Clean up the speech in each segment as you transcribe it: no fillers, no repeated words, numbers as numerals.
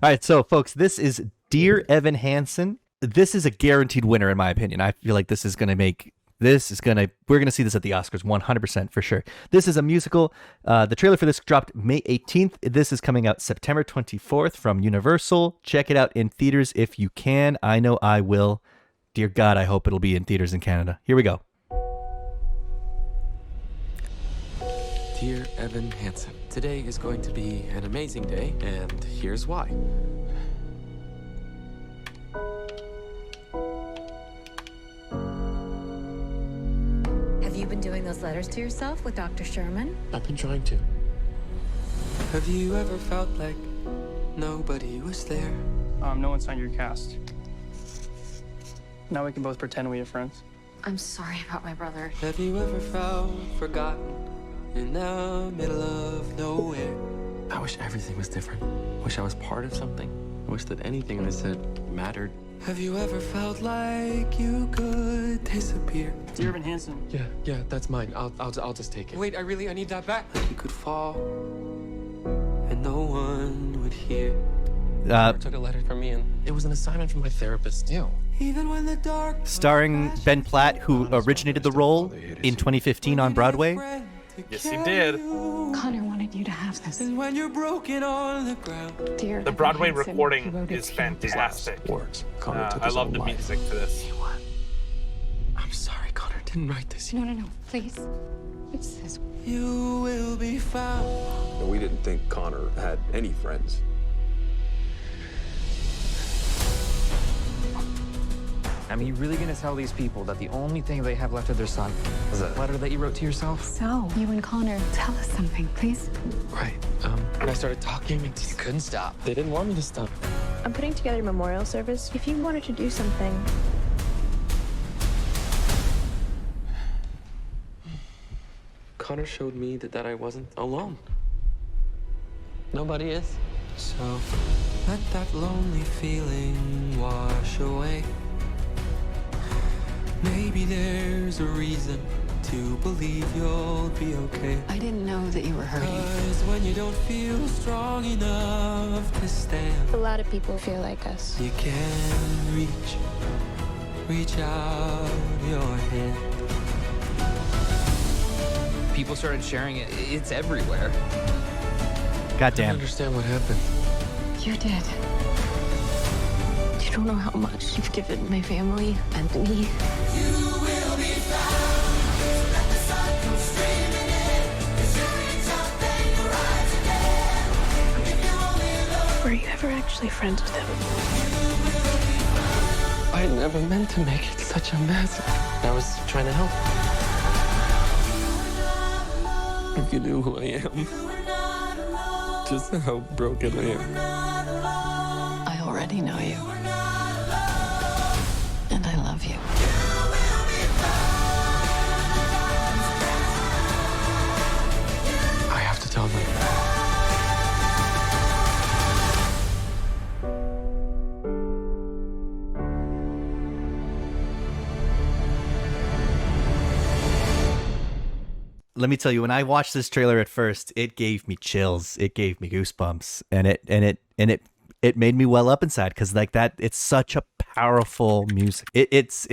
All right, so folks, this is Dear Evan Hansen. This is a guaranteed winner in my opinion. I feel like we're gonna see this at the Oscars 100% for sure. This is a musical. The trailer for this dropped May 18th. This is coming out September 24th from Universal. Check it out in theaters if you can. I know I will. Dear God, I hope it'll be in theaters in Canada. Here we go. Dear Evan Hansen, today is going to be an amazing day, and here's why. Have you been doing those letters to yourself with Dr. Sherman? I've been trying to. Have you ever felt like nobody was there? No one signed your cast. Now we can both pretend we are friends. I'm sorry about my brother. Have you ever felt forgotten in the middle of nowhere? I wish everything was different. Wish I was part of something. I wish that anything I said mattered. Have you ever felt like you could disappear? Dear Evan Hansen. Yeah, that's mine. I'll just take it. Wait, I need that back. Like you could fall, and no one would hear. Took a letter from me, and it was an assignment from my therapist. Ew. Even when the dark. Starring Ben Platt, who originated the role in 2015 on Broadway. Yes, he did. Connor wanted you to have this. And when you're broken on the ground. Dear The Evan Broadway Hansen, recording he wrote it is to you. fantastic. Words. I love the music to this. I'm sorry, Connor didn't write this. No, please. It's this. You will be found. We didn't think Connor had any friends. I mean, you really gonna tell these people that the only thing they have left of their son was a letter that you wrote to yourself? So, you and Connor, tell us something, please. Right. When I started talking, and You couldn't stop. they didn't want me to stop. I'm putting together a memorial service. If you wanted to do something, Connor showed me that I wasn't alone. Nobody is. So, let that lonely feeling wash away. Maybe there's a reason to believe you'll be okay. I didn't know that you were hurting. 'Cause when you don't feel strong enough to stand, a lot of people feel like us. you can reach out your hand. People started sharing it. It's everywhere. I don't Goddamn. understand what happened. You did. You don't know how much you've given my family and me. Were you ever actually friends with him? I never meant to make it such a mess. I was trying to help. If you knew who I am, just how broken I am. I already know you. And I love you. I have to tell them. Let me tell you, when I watched this trailer at first, it gave me chills. It gave me goosebumps, and it made me well up inside because like that, it's such a powerful music. It's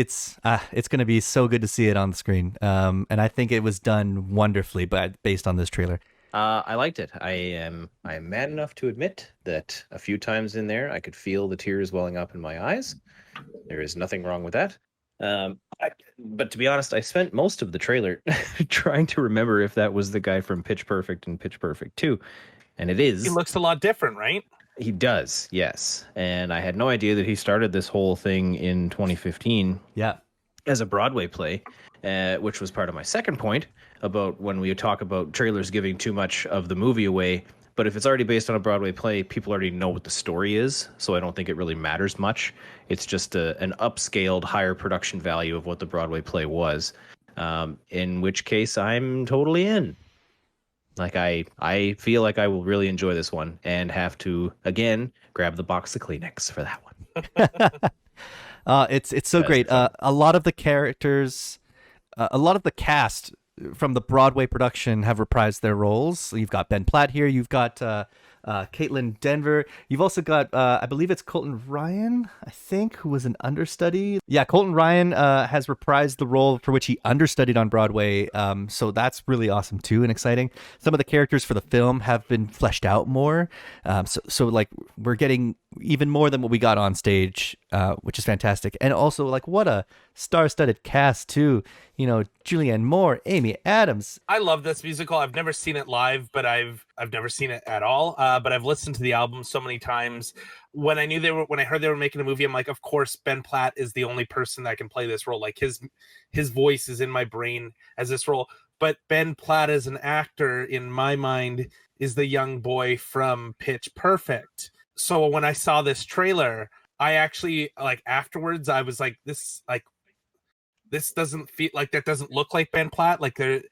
gonna be so good to see it on the screen. And I think it was done wonderfully, but based on this trailer. I liked it. I'm mad enough to admit that a few times in there I could feel the tears welling up in my eyes. There is nothing wrong with that. But to be honest, I spent most of the trailer trying to remember if that was the guy from Pitch Perfect and Pitch Perfect 2. And it is. He looks a lot different, right? He does, yes. And I had no idea that he started this whole thing in 2015. Yeah. As a Broadway play, which was part of my second point about when we talk about trailers giving too much of the movie away. But if it's already based on a Broadway play, people already know what the story is, so I don't think it really matters much. It's just an upscaled, higher production value of what the Broadway play was, in which case I'm totally in. Like, I feel like I will really enjoy this one and have to, again, grab the box of Kleenex for that one. It's so great. A lot of the characters, a lot of the cast from the Broadway production have reprised their roles. You've got Ben Platt here. You've got Caitlin Denver. You've also got, I believe it's Colton Ryan, I think, who was an understudy. Yeah, Colton Ryan has reprised the role for which he understudied on Broadway. So that's really awesome too and exciting. Some of the characters for the film have been fleshed out more. So like we're getting even more than what we got on stage, which is fantastic. And also like what a star-studded cast too. You know, Julianne Moore, Amy Adams. I love this musical. I've never seen it live, but I've never seen it at all. But I've listened to the album so many times. When I heard they were making a movie, I'm like, of course, Ben Platt is the only person that can play this role. Like his voice is in my brain as this role. But Ben Platt as an actor, in my mind, is the young boy from Pitch Perfect. So when I saw this trailer, I actually like afterwards, I was like, this doesn't feel like that doesn't look like Ben Platt. Like he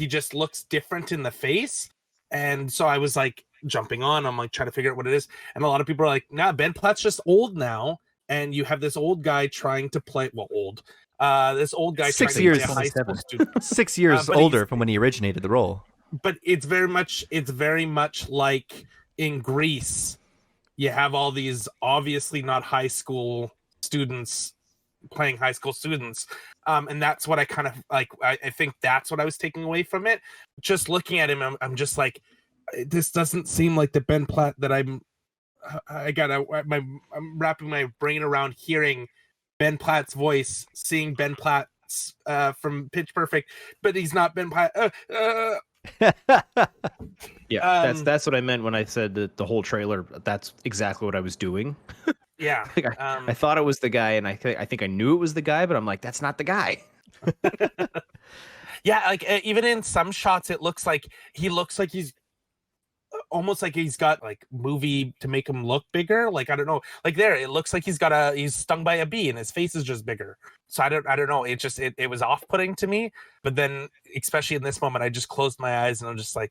just looks different in the face. And so I was like jumping on, I'm like trying to figure out what it is. And a lot of people are like, nah, Ben Platt's just old now. And you have this old guy trying to play, this old guy 6 trying years, to play a high school student. 6 years older from when he originated the role. But it's very much like in Greece, you have all these obviously not high school students playing high school students. And that's what I kind of like. I think that's what I was taking away from it. Just looking at him, I'm just like, this doesn't seem like the Ben Platt that I'm wrapping my brain around hearing Ben Platt's voice, seeing Ben Platt's from Pitch Perfect, but he's not Ben Platt. Yeah, that's what I meant when I said that the whole trailer. That's exactly what I was doing. Yeah, I thought it was the guy, and I think I knew it was the guy, but I'm like, that's not the guy. Yeah, like even in some shots, it looks like he's almost like he's got like movie to make him look bigger. Like I don't know, like there, it looks like he's stung by a bee and his face is just bigger. So I don't know. It was off-putting to me. But then, especially in this moment, I just closed my eyes and I'm just like,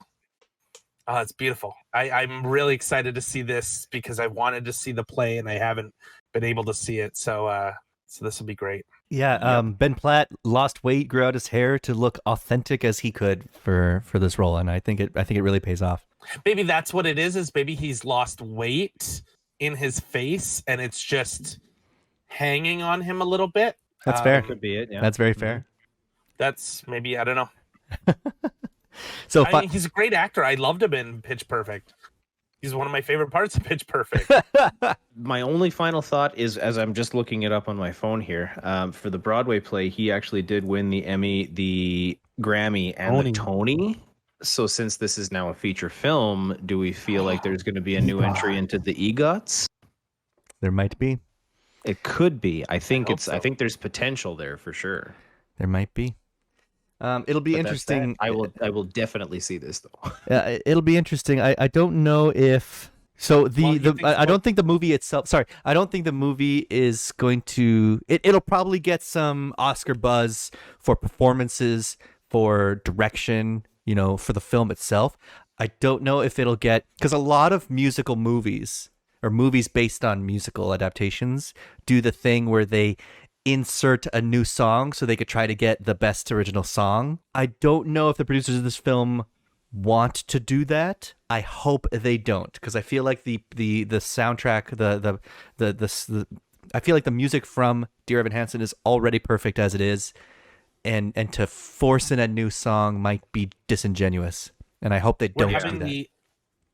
oh, it's beautiful. I'm really excited to see this because I wanted to see the play and I haven't been able to see it. So this will be great. Yeah, Ben Platt lost weight, grew out his hair to look authentic as he could for this role, and I think it really pays off. Maybe that's what it is maybe he's lost weight in his face and it's just hanging on him a little bit. That's fair. Could be it. Yeah. That's very fair. That's maybe, I don't know. So I mean, he's a great actor. I loved him in Pitch Perfect. He's one of my favorite parts of Pitch Perfect. My only final thought is, as I'm just looking it up on my phone here, for the Broadway play, he actually did win the Emmy, the Grammy, and the Tony. So since this is now a feature film, do we feel like there's going to be a new entry into the EGOTs? There might be. It could be. I think there's potential there for sure. There might be. It'll be interesting. I will definitely see this though. It'll be interesting. I don't know if I don't think the movie itself. Sorry, I don't think the movie is going to. It'll probably get some Oscar buzz for performances, for direction. You know, for the film itself. I don't know if it'll get, because a lot of musical movies or movies based on musical adaptations do the thing where they insert a new song so they could try to get the best original song. I don't know if the producers of this film want to do that. I hope they don't, because I feel like the soundtrack, the I feel like the music from Dear Evan Hansen is already perfect as it is, and to force in a new song might be disingenuous. And I hope they don't do that.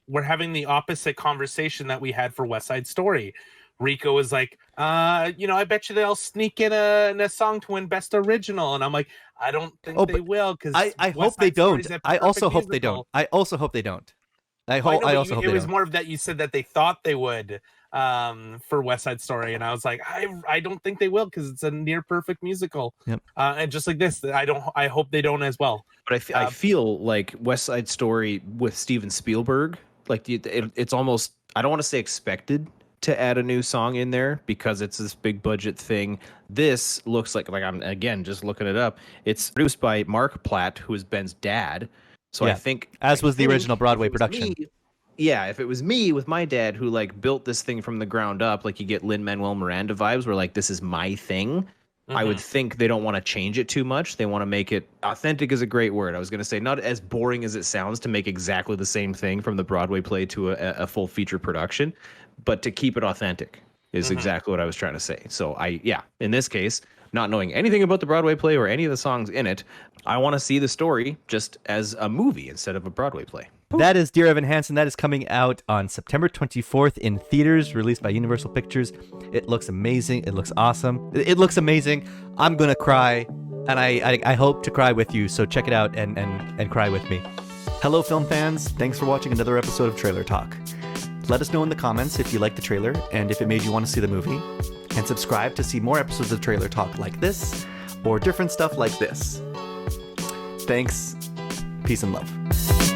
We're having the opposite conversation that we had for West Side Story. Rico was like, I bet you they'll sneak in a song to win Best Original. And I'm like, I don't think they will, because I hope they don't. I also hope they don't. I also hope they don't. I also hope they don't. It was more of that you said that they thought they would for West Side Story, and I was like, I don't think they will, because it's a near perfect musical. Yep. And just like this, I hope they don't as well. But I feel like West Side Story with Steven Spielberg, like it's almost, I don't want to say expected to add a new song in there because it's this big budget thing. This looks like I'm again just looking it up. It's produced by Mark Platt, who is Ben's dad. So yeah, I think the original Broadway production. If it was me with my dad who like built this thing from the ground up, like you get Lin-Manuel Miranda vibes, where like this is my thing. I would think they don't want to change it too much. They want to make it authentic is a great word. I was going to say not as boring as it sounds to make exactly the same thing from the Broadway play to a full feature production, but to keep it authentic is exactly what I was trying to say. So in this case, not knowing anything about the Broadway play or any of the songs in it, I want to see the story just as a movie instead of a Broadway play. That is Dear Evan Hansen. That is coming out on September 24th in theaters, released by Universal Pictures. It looks amazing. It looks awesome. It looks amazing. I'm going to cry, and I hope to cry with you. So check it out and cry with me. Hello, film fans. Thanks for watching another episode of Trailer Talk. Let us know in the comments if you liked the trailer and if it made you want to see the movie. And subscribe to see more episodes of Trailer Talk like this or different stuff like this. Thanks. Peace and love.